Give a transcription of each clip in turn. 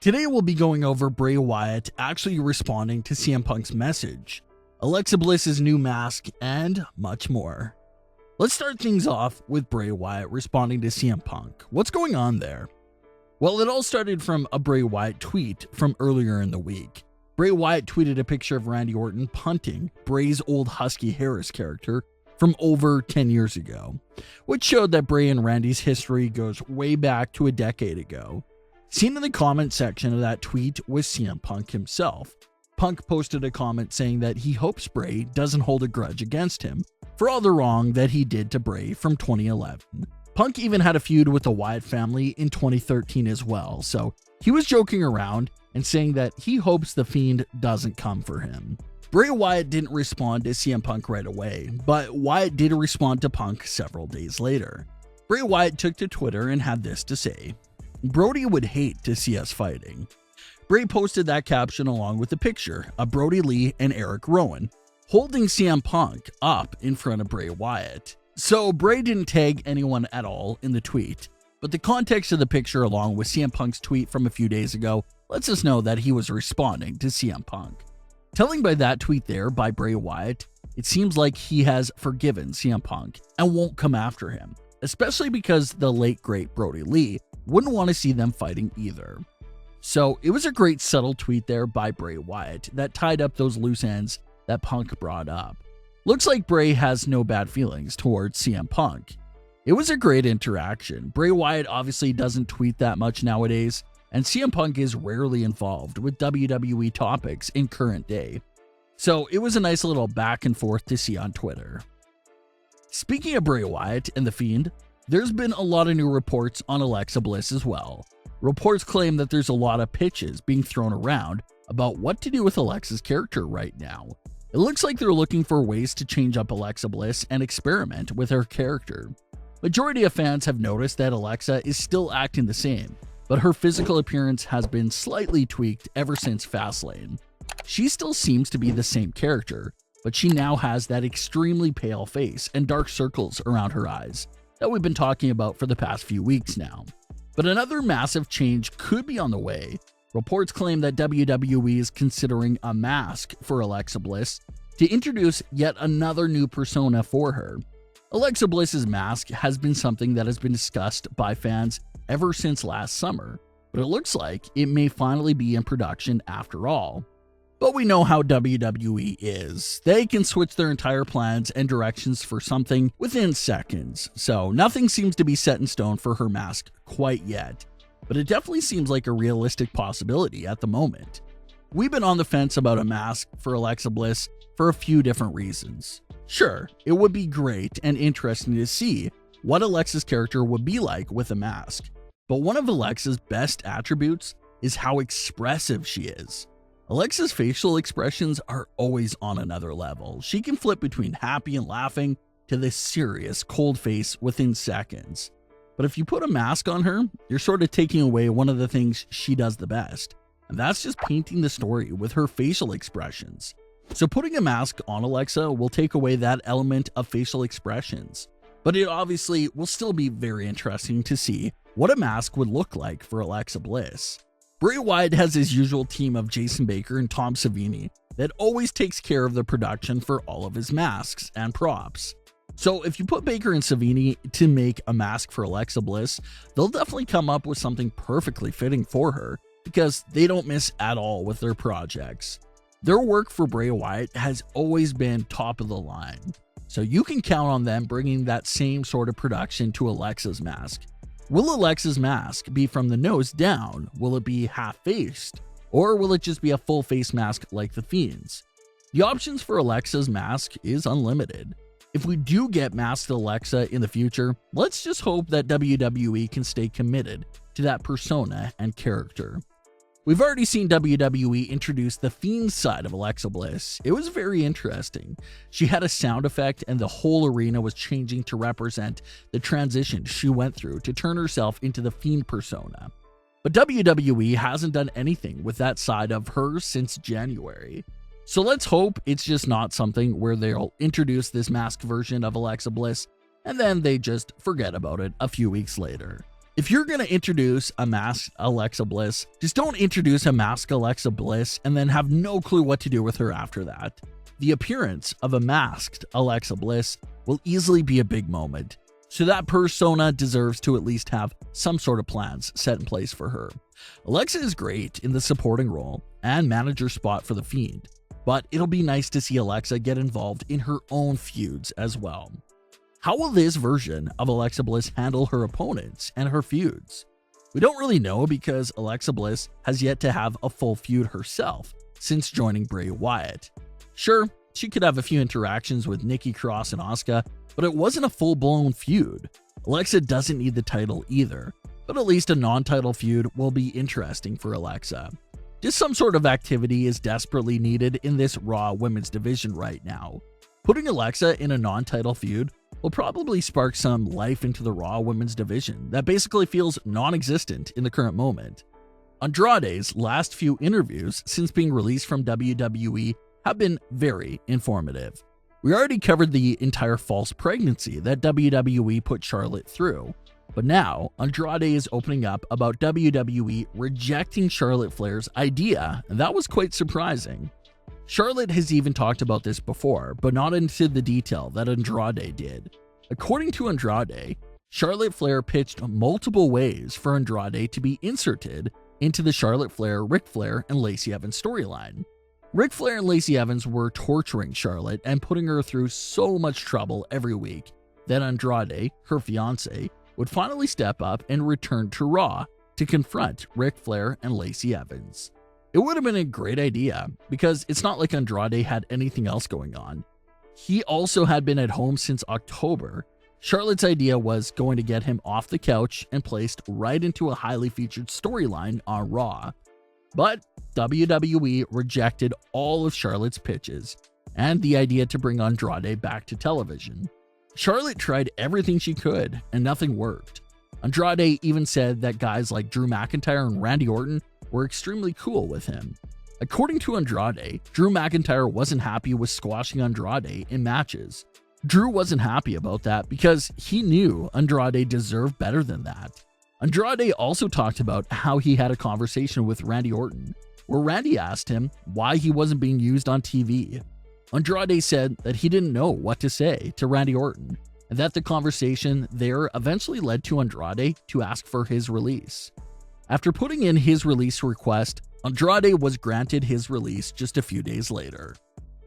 Today we'll be going over Bray Wyatt actually responding to CM Punk's message, Alexa Bliss's new mask, and much more. Let's start things off with Bray Wyatt responding to CM Punk. What's going on there? Well, it all started from a Bray Wyatt tweet from earlier in the week. Bray Wyatt tweeted a picture of Randy Orton punting Bray's old Husky Harris character from over 10 years ago, which showed that Bray and Randy's history goes way back to a decade ago. Seen in the comment section of that tweet was CM Punk himself. Punk posted a comment saying that he hopes Bray doesn't hold a grudge against him for all the wrong that he did to Bray from 2011. Punk even had a feud with the Wyatt family in 2013 as well, so he was joking around and saying that he hopes the Fiend doesn't come for him. Bray Wyatt didn't respond to CM Punk right away, but Wyatt did respond to Punk several days later. Bray Wyatt took to Twitter and had this to say: "Brodie would hate to see us fighting." Bray posted that caption along with a picture of Brodie Lee and Eric Rowan holding CM Punk up in front of Bray Wyatt. So Bray didn't tag anyone at all in the tweet, but the context of the picture along with CM Punk's tweet from a few days ago lets us know that he was responding to CM Punk. Telling by that tweet there by Bray Wyatt, it seems like he has forgiven CM Punk and won't come after him, especially because the late great Brodie Lee wouldn't want to see them fighting either. So it was a great subtle tweet there by Bray Wyatt that tied up those loose ends that Punk brought up. Looks like Bray has no bad feelings towards CM Punk. It was a great interaction. Bray Wyatt obviously doesn't tweet that much nowadays, and CM Punk is rarely involved with WWE topics in current day. So it was a nice little back and forth to see on Twitter. Speaking of Bray Wyatt and The Fiend, there's been a lot of new reports on Alexa Bliss as well. Reports claim that there's a lot of pitches being thrown around about what to do with Alexa's character right now. It looks like they're looking for ways to change up Alexa Bliss and experiment with her character. Majority of fans have noticed that Alexa is still acting the same, but her physical appearance has been slightly tweaked ever since Fastlane. She still seems to be the same character, but she now has that extremely pale face and dark circles around her eyes that we've been talking about for the past few weeks now. But another massive change could be on the way. Reports claim that WWE is considering a mask for Alexa Bliss to introduce yet another new persona for her. Alexa Bliss's mask has been something that has been discussed by fans ever since last summer, but it looks like it may finally be in production after all. But we know how WWE is. They can switch their entire plans and directions for something within seconds, so nothing seems to be set in stone for her mask quite yet. But it definitely seems like a realistic possibility at the moment. We've been on the fence about a mask for Alexa Bliss for a few different reasons. Sure, it would be great and interesting to see what Alexa's character would be like with a mask, but one of Alexa's best attributes is how expressive she is. Alexa's facial expressions are always on another level. She can flip between happy and laughing to this serious, cold face within seconds. But if you put a mask on her, you're sort of taking away one of the things she does the best, and that's just painting the story with her facial expressions. So putting a mask on Alexa will take away that element of facial expressions, but it obviously will still be very interesting to see what a mask would look like for Alexa Bliss. Bray Wyatt has his usual team of Jason Baker and Tom Savini that always takes care of the production for all of his masks and props. So if you put Baker and Savini to make a mask for Alexa Bliss, they'll definitely come up with something perfectly fitting for her because they don't miss at all with their projects. Their work for Bray Wyatt has always been top of the line, so you can count on them bringing that same sort of production to Alexa's mask. Will Alexa's mask be from the nose down? Will it be half-faced? Or will it just be a full face mask like the Fiend's? The options for Alexa's mask is unlimited. If we do get masked Alexa in the future, let's just hope that WWE can stay committed to that persona and character. We've already seen WWE introduce the Fiend side of Alexa Bliss. It was very interesting. She had a sound effect and the whole arena was changing to represent the transition she went through to turn herself into the Fiend persona. But WWE hasn't done anything with that side of her since January. So let's hope it's just not something where they'll introduce this masked version of Alexa Bliss and then they just forget about it a few weeks later. If you're going to introduce a masked Alexa Bliss, just don't introduce a masked Alexa Bliss and then have no clue what to do with her after that. The appearance of a masked Alexa Bliss will easily be a big moment, so that persona deserves to at least have some sort of plans set in place for her. Alexa is great in the supporting role and manager spot for The Fiend, but it'll be nice to see Alexa get involved in her own feuds as well. How will this version of Alexa Bliss handle her opponents and her feuds? We don't really know because Alexa Bliss has yet to have a full feud herself since joining Bray Wyatt. Sure, she could have a few interactions with Nikki Cross and Asuka, but it wasn't a full-blown feud. Alexa doesn't need the title either, but at least a non-title feud will be interesting for Alexa. Just some sort of activity is desperately needed in this Raw women's division right now. Putting Alexa in a non-title feud will probably spark some life into the Raw women's division that basically feels non-existent in the current moment. Andrade's last few interviews since being released from WWE have been very informative. We already covered the entire false pregnancy that WWE put Charlotte through, but now Andrade is opening up about WWE rejecting Charlotte Flair's idea, and that was quite surprising. Charlotte has even talked about this before, but not into the detail that Andrade did. According to Andrade, Charlotte Flair pitched multiple ways for Andrade to be inserted into the Charlotte Flair, Ric Flair, and Lacey Evans storyline. Ric Flair and Lacey Evans were torturing Charlotte and putting her through so much trouble every week that Andrade, her fiance, would finally step up and return to Raw to confront Ric Flair and Lacey Evans. It would have been a great idea because it's not like Andrade had anything else going on. He also had been at home since October. Charlotte's idea was going to get him off the couch and placed right into a highly featured storyline on Raw. But WWE rejected all of Charlotte's pitches and the idea to bring Andrade back to television. Charlotte tried everything she could and nothing worked. Andrade even said that guys like Drew McIntyre and Randy Orton were extremely cool with him. According to Andrade, Drew McIntyre wasn't happy with squashing Andrade in matches. Drew wasn't happy about that because he knew Andrade deserved better than that. Andrade also talked about how he had a conversation with Randy Orton, where Randy asked him why he wasn't being used on TV. Andrade said that he didn't know what to say to Randy Orton, and that the conversation there eventually led to Andrade to ask for his release. After putting in his release request, Andrade was granted his release just a few days later.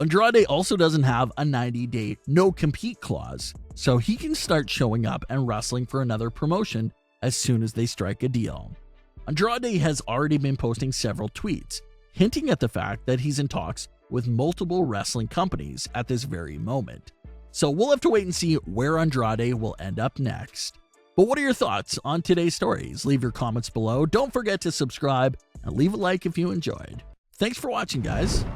Andrade also doesn't have a 90-day no-compete clause, so he can start showing up and wrestling for another promotion as soon as they strike a deal. Andrade has already been posting several tweets, hinting at the fact that he's in talks with multiple wrestling companies at this very moment. So we'll have to wait and see where Andrade will end up next. But what are your thoughts on today's stories? Leave your comments below. Don't forget to subscribe and leave a like if you enjoyed. Thanks for watching, guys.